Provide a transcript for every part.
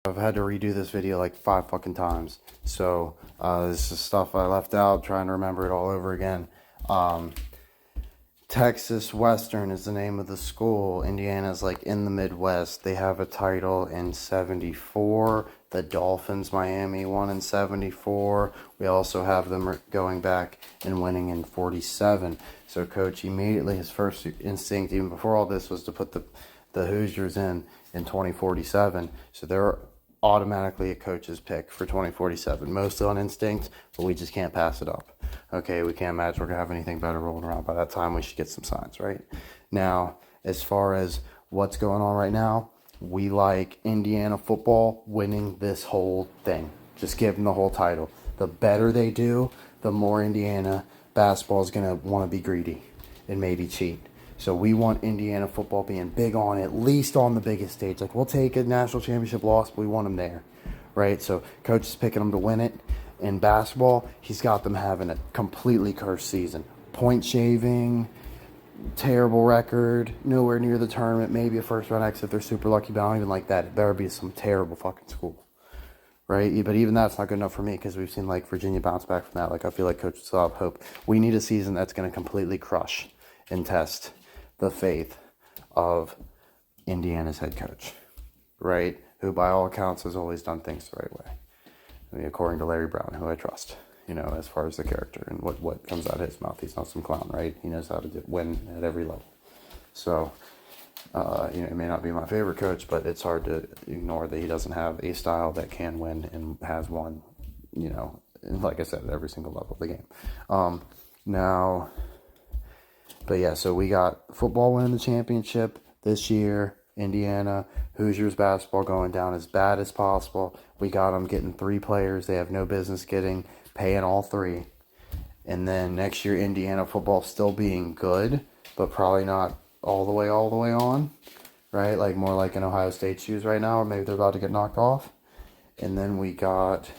I've had to redo this video like 5 fucking times. So, this is stuff I left out, trying to remember it all over again. Texas Western is the name of the school. Indiana's like in the Midwest. They have a title in 74. The Dolphins, Miami, won in 74. We also have them going back and winning in 47. So Coach immediately, his first instinct, even before all this, was to put the Hoosiers in 2047. So they're automatically a coach's pick for 2047. Mostly on instinct, but we just can't pass it up. Okay, we can't imagine we're going to have anything better rolling around. By that time, we should get some signs, right? Now, as far as what's going on right now, we like Indiana football winning this whole thing. Just give them the whole title. The better they do, the more Indiana basketball is going to want to be greedy and maybe cheat. So we want Indiana football being big on, at least on the biggest stage. Like, we'll take a national championship loss, but we want them there, right? So coach is picking them to win it. In basketball, he's got them having a completely cursed season. Point shaving, terrible record, nowhere near the tournament, maybe a first-round exit. They're super lucky, but I don't even like that. It better be some terrible fucking school, right? But even that's not good enough for me because we've seen, like, Virginia bounce back from that. Like, I feel like coach still have hope. We need a season that's going to completely crush and test the faith of Indiana's head coach, right? Who, by all accounts, has always done things the right way. I mean, according to Larry Brown, who I trust, as far as the character and what comes out of his mouth. He's not some clown, right? He knows how to win at every level. So, it may not be my favorite coach, but it's hard to ignore that he doesn't have a style that can win and has won, and like I said, at every single level of the game. But yeah, so we got football winning the championship this year. Indiana, Hoosiers basketball going down as bad as possible. We got them getting 3 players they have no business getting, paying all 3. And then next year, Indiana football still being good, but probably not all the way on, right? Like more like in Ohio State shoes right now, or maybe they're about to get knocked off. And then we got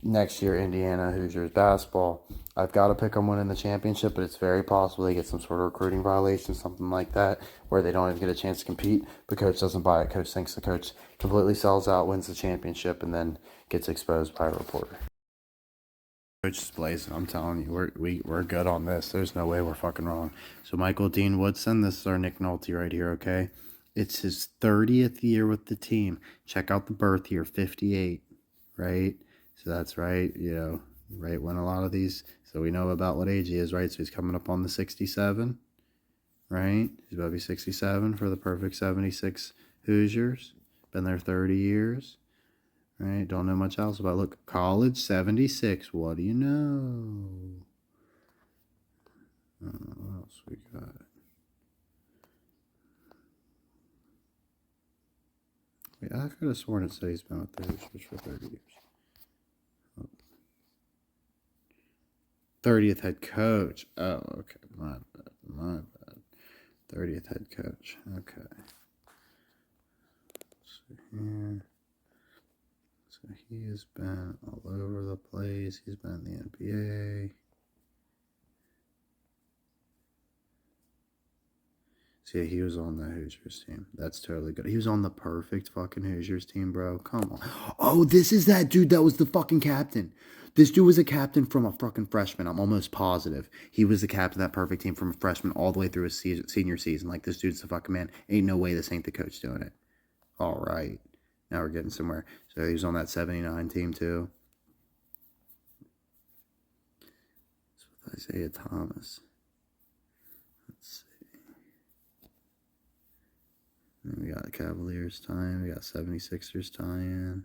next year, Indiana Hoosiers basketball. I've got to pick them winning the championship, but it's very possible they get some sort of recruiting violation, something like that, where they don't even get a chance to compete. But coach doesn't buy it. Coach thinks the coach completely sells out, wins the championship, and then gets exposed by a reporter. Coach is blazing. I'm telling you, we're good on this. There's no way we're fucking wrong. So Michael Dean Woodson, this is our Nick Nolte right here, okay? It's his 30th year with the team. Check out the birth year, 58, right? So that's right, right when a lot of these, so we know about what age he is, right? So he's coming up on the 67, right? He's about to be 67 for the perfect 76 Hoosiers. Been there 30 years, right? Don't know much else about, look, college 76. What do you know? What else we got? Wait, I could have sworn it said he's been with the Hoosiers for 30 years. 30th head coach. Oh, okay. My bad. 30th head coach. Okay. Let's see here. So he has been all over the place. He's been in the NBA. See, he was on the Hoosiers team. That's totally good. He was on the perfect fucking Hoosiers team, bro. Come on. Oh, this is that dude that was the fucking captain. This dude was a captain from a fucking freshman. I'm almost positive. He was the captain of that perfect team from a freshman all the way through his senior season. Like, this dude's the fucking man. Ain't no way this ain't the coach doing it. All right. Now we're getting somewhere. So he was on that 79 team, too. It's with Isaiah Thomas. Let's see. And we got the Cavaliers tie-in. We got 76ers tie-in.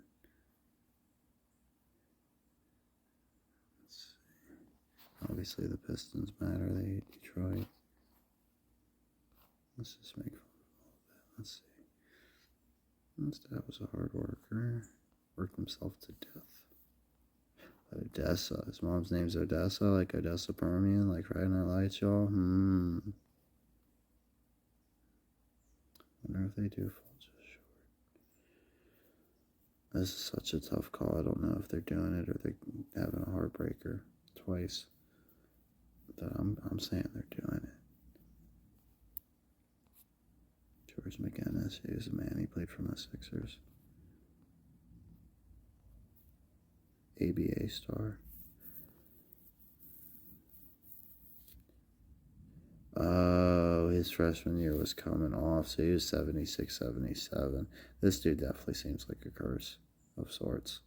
Obviously, the Pistons matter. They hate Detroit. Let's just make fun of all that. Let's see. This dad was a hard worker. Worked himself to death. Odessa. His mom's name's Odessa, like Odessa Permian, like Friday Night Lights, y'all. Wonder if they do fall just short. This is such a tough call. I don't know if they're doing it or they're having a heartbreaker twice. But I'm saying they're doing it. George McGinnis. He was a man. He played for the Sixers. ABA star. Oh, his freshman year was coming off, so he was 76, 77. This dude definitely seems like a curse of sorts.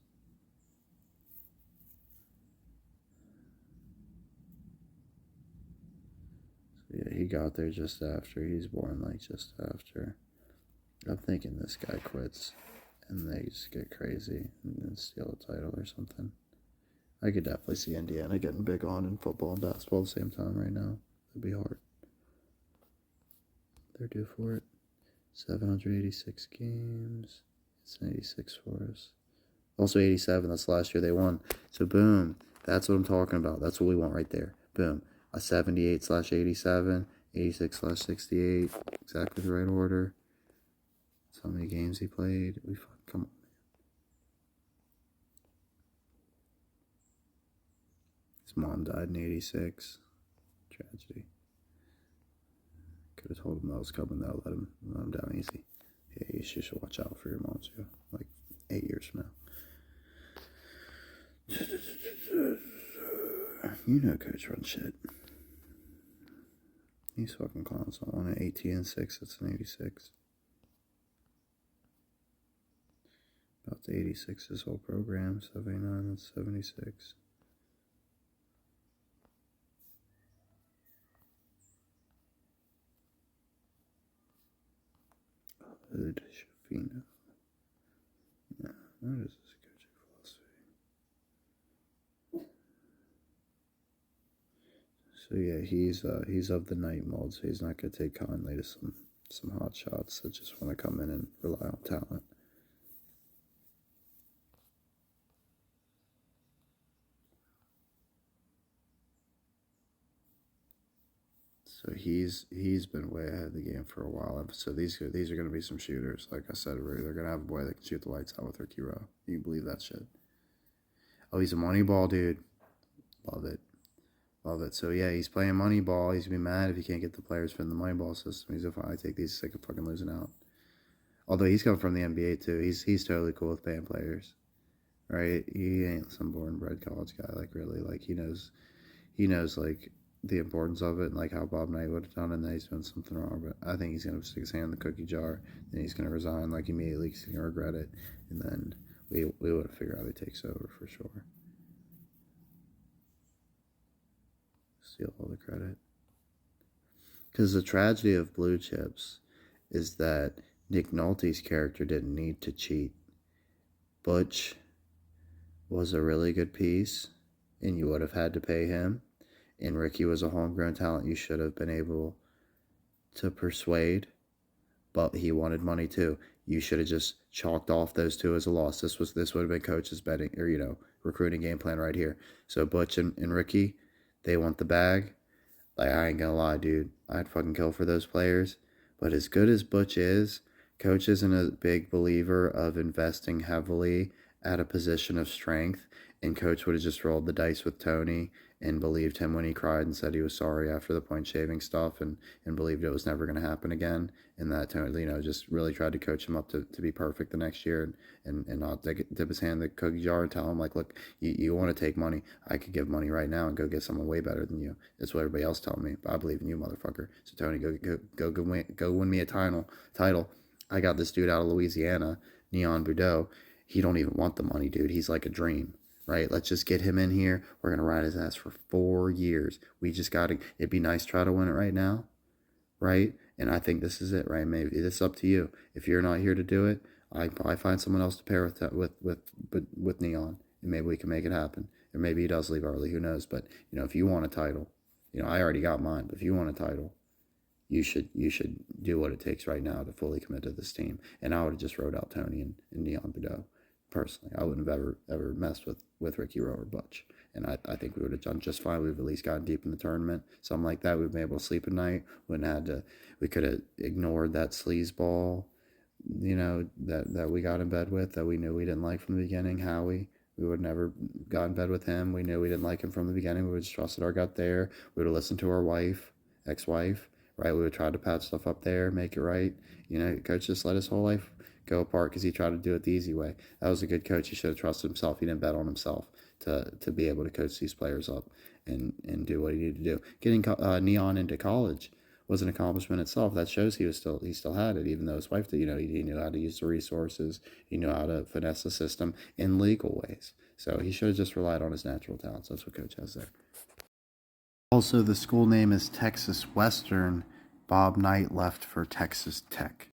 So yeah, he got there just after. He's born like just after. I'm thinking this guy quits and they just get crazy and then steal a title or something. I could definitely see Indiana getting big on in football and basketball at the same time right now. It'd be hard. They're due for it. 786 games. It's an 86 for us. Also 87. That's last year they won. So boom. That's what I'm talking about. That's what we want right there. Boom. A 78/87, 86/68. Exactly the right order. That's how many games he played. Come on. His mom died in 86. Tragedy. Could have told him that was coming though. Let him down easy. Yeah, you should watch out for your mom too. Like 8 years from now. You know Coach runs shit. He's fucking clowns. I want an 18/6. That's an 86. About to 86 this whole program. 79. That's 76. Hood Shafino. Yeah, what is this coaching philosophy? So yeah, he's of the night mold, so he's not gonna take kindly to some hot shots that just want to come in and rely on talent. So he's been way ahead of the game for a while. So these are going to be some shooters. Like I said, they're going to have a boy that can shoot the lights out with Ricky Rowe. You can believe that shit. Oh, he's a money ball dude. Love it. Love it. So yeah, he's playing money ball. He's going to be mad if he can't get the players from the money ball system. He's going to finally take these sick of fucking losing out. Although he's coming from the NBA too. He's totally cool with paying players. Right? He ain't some born bred college guy. Like really, like he knows like the importance of it and like how Bob Knight would have done it, and that he's doing something wrong. But I think he's gonna stick his hand in the cookie jar, then he's gonna resign like immediately. He's gonna regret it, and then we would have figured out who takes over for sure. Steal all the credit. Because the tragedy of Blue Chips is that Nick Nolte's character didn't need to cheat. Butch was a really good piece, and you would have had to pay him. And Ricky was a homegrown talent you should have been able to persuade, but he wanted money too. You should have just chalked off those two as a loss. This would have been coach's betting or recruiting game plan right here. So Butch and Ricky, they want the bag. Like I ain't gonna lie, dude, I'd fucking kill for those players. But as good as Butch is, Coach isn't a big believer of investing heavily at a position of strength, and Coach would have just rolled the dice with Tony and believed him when he cried and said he was sorry after the point shaving stuff, and believed it was never going to happen again, and that Tony just really tried to coach him up to be perfect the next year, and not dip his hand in the cookie jar and tell him like, look, you want to take money, I could give money right now and go get someone way better than you. That's what everybody else telling me, but I believe in you, motherfucker. So Tony, go win me a title. I got this dude out of Louisiana, Neon Boudreaux. He don't even want the money, dude. He's like a dream, right? Let's just get him in here. We're going to ride his ass for 4 years. We just got to, it'd be nice to try to win it right now, right? And I think this is it, right? Maybe it's up to you. If you're not here to do it, I find someone else to pair with Neon, and maybe we can make it happen. Or maybe he does leave early, who knows? But, if you want a title, I already got mine, but if you want a title, you should do what it takes right now to fully commit to this team. And I would have just wrote out Tony and Neon Boudreaux. Personally, I wouldn't have ever messed with Ricky Rowe or Butch, and I think we would have done just fine. We've at least gotten deep in the tournament, something like that. We've been able to sleep at night. We could have ignored that sleazeball, that we got in bed with, that we knew we didn't like from the beginning. Howie, we would never got in bed with him. We knew we didn't like him from the beginning. We would just trusted our gut there. We would have listened to our ex-wife, right? We would try to patch stuff up there, make it right. You know, coach just let his whole life go apart because he tried to do it the easy way. That was a good coach. He should have trusted himself. He didn't bet on himself to be able to coach these players up and do what he needed to do. Getting Neon into college was an accomplishment itself. That shows he still had it, even though his wife did. You know, he knew how to use the resources. He knew how to finesse the system in legal ways. So he should have just relied on his natural talents. That's what coach has there. Also, the school name is Texas Western. Bob Knight left for Texas Tech.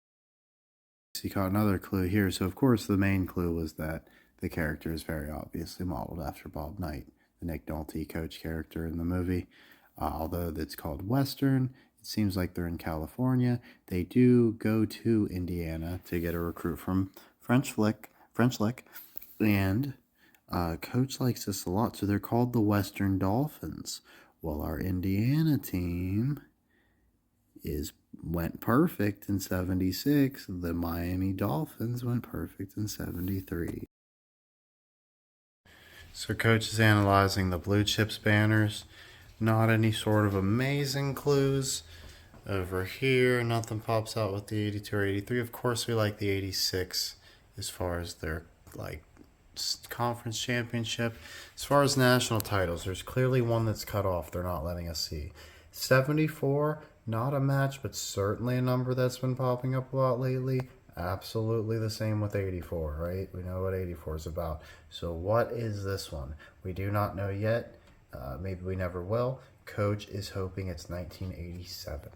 He caught another clue here. So, of course, the main clue was that the character is very obviously modeled after Bob Knight, the Nick Nolte coach character in the movie. Although it's called Western, it seems like they're in California. They do go to Indiana to get a recruit from French Lick, and coach likes this a lot. So they're called the Western Dolphins. Well, our Indiana team went perfect in 76. The Miami Dolphins went perfect in 73. So coach is analyzing the blue chips banners. Not any sort of amazing clues over here. Nothing pops out with the 82 or 83. Of course, we like the 86 as far as their like conference championship. As far as national titles, there's clearly one that's cut off. They're not letting us see. 74, not a match, but certainly a number that's been popping up a lot lately. Absolutely the same with 84, right? We know what 84 is about. So what is this one? We do not know yet. Maybe we never will. Coach is hoping it's 1987.